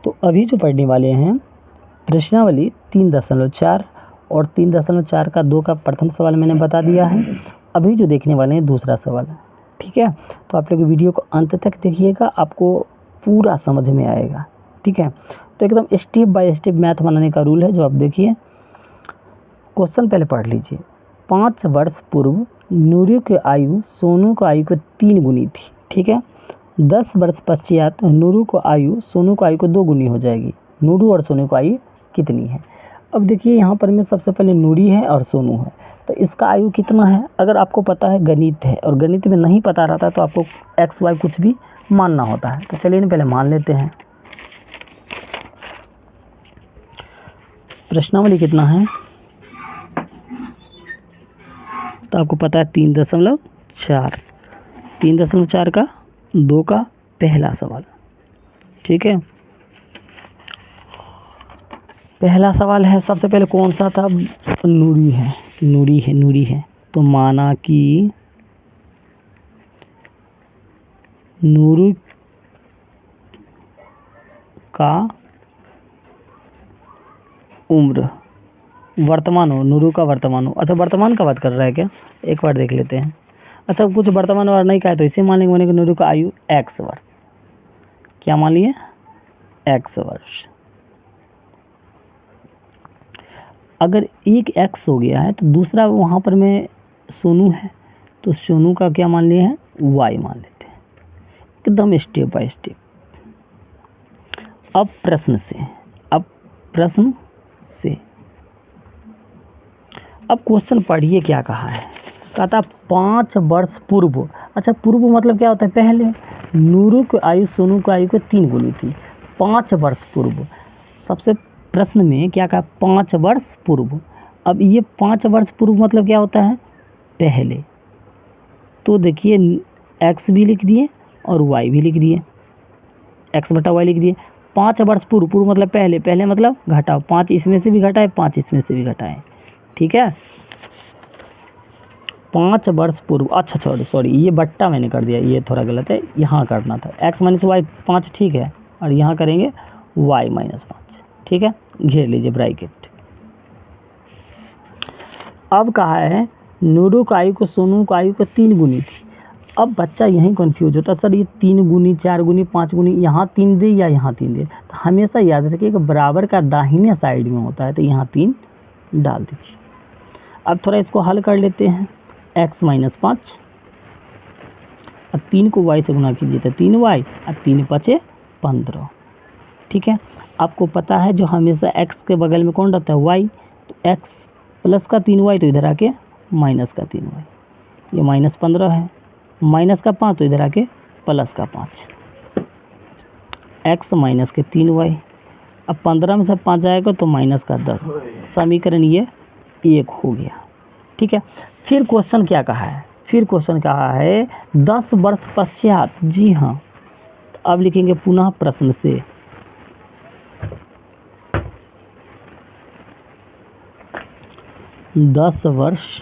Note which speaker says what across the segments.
Speaker 1: तो अभी जो पढ़ने वाले हैं प्रश्नावली 3.4 और 3.4 का 2 का प्रथम सवाल मैंने बता दिया है। अभी जो देखने वाले हैं दूसरा सवाल, ठीक है। तो आप लोग वीडियो को अंत तक देखिएगा, आपको पूरा समझ में आएगा, ठीक है। तो एकदम स्टेप बाय स्टेप मैथ बनाने का रूल है जो आप देखिए। क्वेश्चन पहले पढ़ लीजिए। 5 वर्ष पूर्व नूरू की आयु सोनू की आयु को 3 गुनी थी, ठीक है। 10 वर्ष पश्चात नूरू को आयु सोनू को आयु को 2 गुनी हो जाएगी। नूरू और सोनू को आयु कितनी है? अब देखिए यहाँ पर में सबसे पहले नूरी है और सोनू है, तो इसका आयु कितना है? अगर आपको पता है गणित है और गणित में नहीं पता रहता तो आपको एक्स वाई कुछ भी मानना होता है। तो चलिए पहले मान लेते हैं। प्रश्नावली कितना है तो आपको पता है 3.4। 3.4 का 2 का पहला सवाल, ठीक है। पहला सवाल है, सबसे पहले कौन सा था? नूरी है। तो माना कि नूरू का उम्र वर्तमान हो, नूरू का वर्तमान हो। अच्छा, वर्तमान का बात कर रहा है क्या? एक बार देख लेते हैं। अच्छा, कुछ वर्तमान और नहीं कहा है तो इसे मान लेंगे कि नूरू का आयु x वर्ष। क्या मान लिए? x वर्ष। अगर एक x हो गया है तो दूसरा वहाँ पर में सोनू है, तो सोनू का क्या मान लिए हैं? y मान लेते हैं, एकदम स्टेप बाय स्टेप। अब प्रश्न से अब क्वेश्चन पढ़िए क्या कहा है। कहता 5 वर्ष पूर्व। अच्छा, पूर्व मतलब क्या होता है? पहले। नूरू की आयु सोनू की आयु को 3 गुनी थी। 5 वर्ष पूर्व, सबसे प्रश्न में क्या कहा? 5 वर्ष पूर्व। अब ये 5 वर्ष पूर्व मतलब क्या होता है? पहले। तो देखिए x भी लिख दिए और y भी लिख दिए, x बटा y लिख दिए। 5 वर्ष पूर्व मतलब पहले मतलब घटाओ, 5 इसमें से भी घटाए, 5 इसमें से भी घटाएं, ठीक है। 5 वर्ष पूर्व। अच्छा सॉरी ये बट्टा मैंने कर दिया, ये थोड़ा गलत है, यहाँ करना था x माइनस वाई 5, ठीक है। और यहाँ करेंगे y माइनस 5, ठीक है। घेर लीजिए ब्रैकेट। अब कहा है नूरू की आयु को सोनू की आयु को 3 गुनी थी। अब बच्चा यहीं कंफ्यूज होता है, सर ये 3 गुनी 4 गुनी 5 गुनी, यहाँ 3 दे या यहाँ 3 दे। तो हमेशा याद रखिए कि बराबर का दाहिने साइड में होता है, तो यहाँ 3 डाल दीजिए। अब थोड़ा इसको हल कर लेते हैं। x माइनस 5 और 3 को y से गुना कीजिए तो 3y और 3 5 15, ठीक है। आपको पता है जो हमेशा x के बगल में कौन रहता है? y। तो x प्लस का 3y तो इधर आके माइनस का 3y, ये माइनस 15 है। माइनस का 5 तो इधर आके प्लस का 5, x माइनस के 3y। अब 15 में से 5 आएगा तो माइनस का 10। समीकरण ये 1 हो गया, ठीक है। फिर क्वेश्चन क्या कहा है? फिर क्वेश्चन कहा है 10 वर्ष पश्चात। जी हाँ, तो अब लिखेंगे पुनः प्रश्न से। दस वर्ष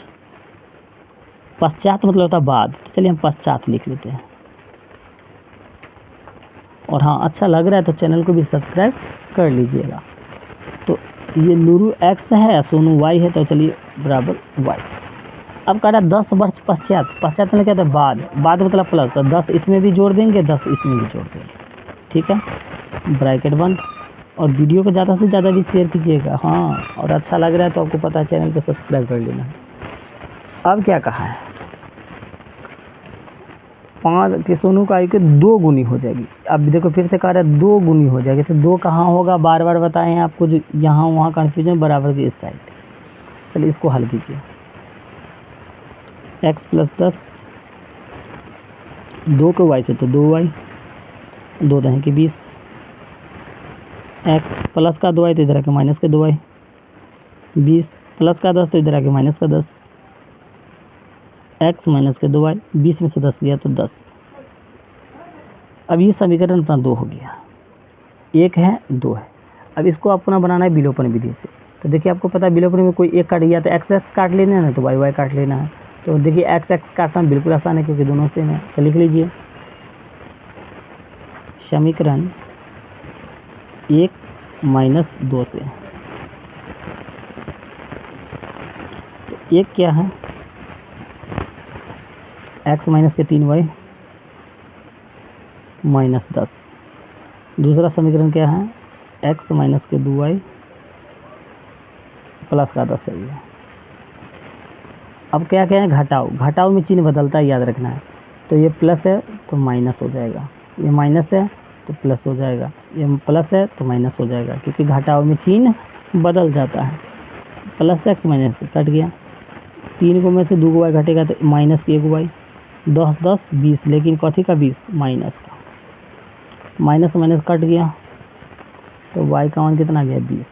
Speaker 1: पश्चात मतलब होता है बाद, तो चलिए हम पश्चात लिख लेते हैं। और हाँ, अच्छा लग रहा है तो चैनल को भी सब्सक्राइब कर लीजिएगा। तो ये नूरू x है, सोनू y है, तो चलिए बराबर y। अब कह रहा है 10 वर्ष पश्चात। पश्चात मतलब क्या होता है? बाद मतलब प्लस, तो 10 इसमें भी जोड़ देंगे, 10 इसमें भी जोड़ देंगे, ठीक है। ब्रैकेट बंद। और वीडियो को ज़्यादा से ज़्यादा भी शेयर कीजिएगा, हाँ। और अच्छा लग रहा है तो आपको पता है चैनल को सब्सक्राइब कर लेना है। अब क्या कहा है? 5 की सोनू का आयु के 2 गुनी हो जाएगी। अब देखो फिर से कह रहा है 2 गुनी हो जाएगी, तो 2 कहाँ होगा? बार बार बताए हैं आपको, जो यहाँ वहाँ कन्फ्यूजन, बराबर की इस साइड। चलिए इसको हल कीजिए। x प्लस 10, 2 को y से तो 2y, 2 दहें के 20, x प्लस का 2y तो इधर आके माइनस के 2y, 20 प्लस का 10 तो इधर आके माइनस का 10, x माइनस के 2y, 20 में से 10 गया तो 10। अब ये समीकरण अपना 2 हो गया, 1 है 2 है। अब इसको अपना बनाना है विलोपन विधि से। तो देखिए आपको पता है विलोपन में कोई एक काट गया तो x x काट लेना है ना, तो y y काट लेना है। तो देखिए x x काटना बिल्कुल आसान है क्योंकि दोनों सेम है। तो लिख लीजिए समीकरण 1 माइनस 2 से। तो एक क्या है, x माइनस के 3y माइनस 10। दूसरा समीकरण क्या है, x माइनस के 2y प्लस का 10 है ये। अब क्या क्या है, घटाओ, घटाओ में चिन्ह बदलता है, याद रखना है। तो ये प्लस है तो माइनस हो जाएगा, ये माइनस है तो प्लस हो जाएगा, ये प्लस है तो माइनस हो जाएगा, क्योंकि घटाओ में चिन्ह बदल जाता है। प्लस एक्स माइनस कट गया, 3 को में से 2 वाई घटेगा तो माइनस की 1 वाई, 10 10 20, लेकिन कथी का 20, माइनस का। माइनस माइनस कट गया तो y का मान कितना गया, 20।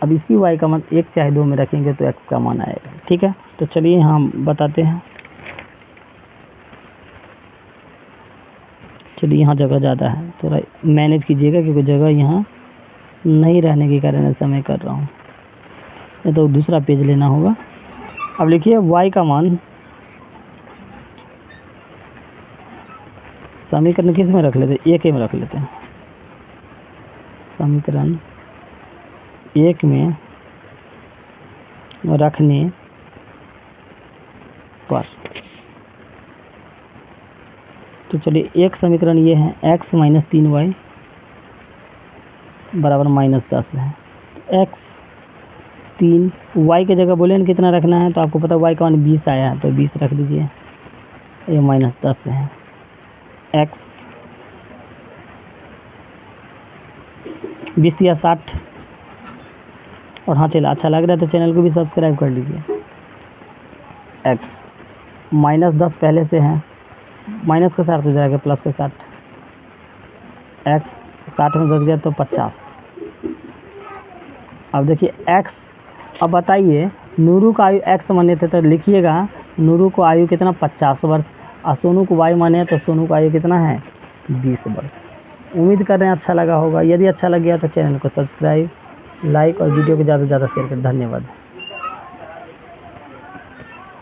Speaker 1: अब इसी y का मान 1 चाहे 2 में रखेंगे तो x का मान आएगा। ठीक है, तो चलिए हम बताते हैं। चलिए यहाँ जगह ज़्यादा है, थोड़ा मैनेज कीजिएगा, क्योंकि जगह यहाँ नहीं रहने के कारण ऐसा मैं कर रहा हूँ, नहीं तो दूसरा पेज लेना होगा। अब लिखिए y का मान, समीकरण किस में रख लेते हैं, 1 में रख लेते हैं। समीकरण 1 में रखने पर, तो चलिए एक समीकरण ये है, x माइनस 3y बराबर माइनस 10 है। x 3, y के जगह बोले ना कितना रखना है, तो आपको पता y का मान 20 आया है तो 20 रख दीजिए, ये माइनस 10 है। x 20 या 60। और हाँ चलिए, अच्छा लग रहा है तो चैनल को भी सब्सक्राइब कर लीजिए। x माइनस 10 पहले से है, माइनस के साथ हो जाएगा प्लस के साथ, x 60 में 10 गया तो 50। अब देखिए x, अब बताइए नूरू का आयु x माने थे तो लिखिएगा नूरू को आयु कितना, 50 वर्ष, और सोनू को y माने तो सोनू का आयु कितना है, 20 वर्ष। उम्मीद कर रहे हैं अच्छा लगा होगा। यदि अच्छा लग गया तो चैनल को सब्सक्राइब, लाइक और वीडियो को ज़्यादा से ज़्यादा शेयर करें। धन्यवाद।